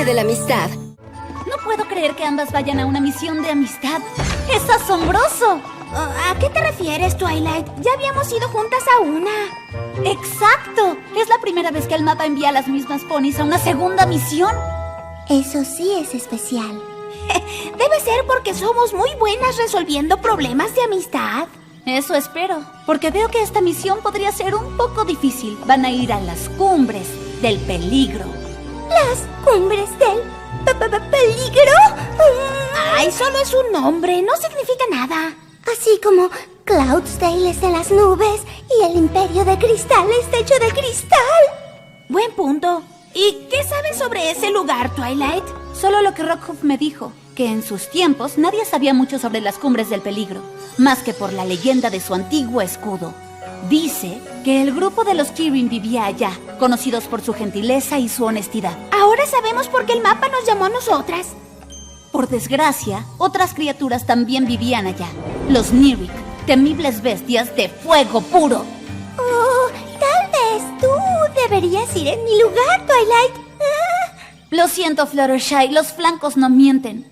de la amistad. No puedo creer que ambas vayan a una misión de amistad. ¡Es asombroso! ¿A qué te refieres, Twilight? Ya habíamos ido juntas a una. ¡Exacto! Es la primera vez que el mapa envía a las mismas ponis a una segunda misión. Eso sí es especial. Debe ser porque somos muy buenas resolviendo problemas de amistad. Eso espero, porque veo que esta misión podría ser un poco difícil. Van a ir a las cumbres del peligro. ¿Las cumbres del peligro? Ay, solo es un nombre, no significa nada. Así como Cloudsdale es de las nubes y el Imperio de Cristal está hecho de cristal. Buen punto. ¿Y qué sabes sobre ese lugar, Twilight? Solo lo que Rockhoof me dijo, que en sus tiempos nadie sabía mucho sobre las cumbres del peligro, más que por la leyenda de su antiguo escudo. Dice que el grupo de los Kirin vivía allá, conocidos por su gentileza y su honestidad. Ahora sabemos por qué el mapa nos llamó a nosotras. Por desgracia, otras criaturas también vivían allá. Los Nirrik, temibles bestias de fuego puro. Oh, tal vez tú deberías ir en mi lugar, Twilight. Lo siento, Fluttershy, los flancos no mienten.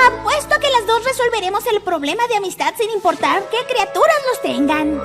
Apuesto que las dos resolveremos el problema de amistad sin importar qué criaturas los tengan.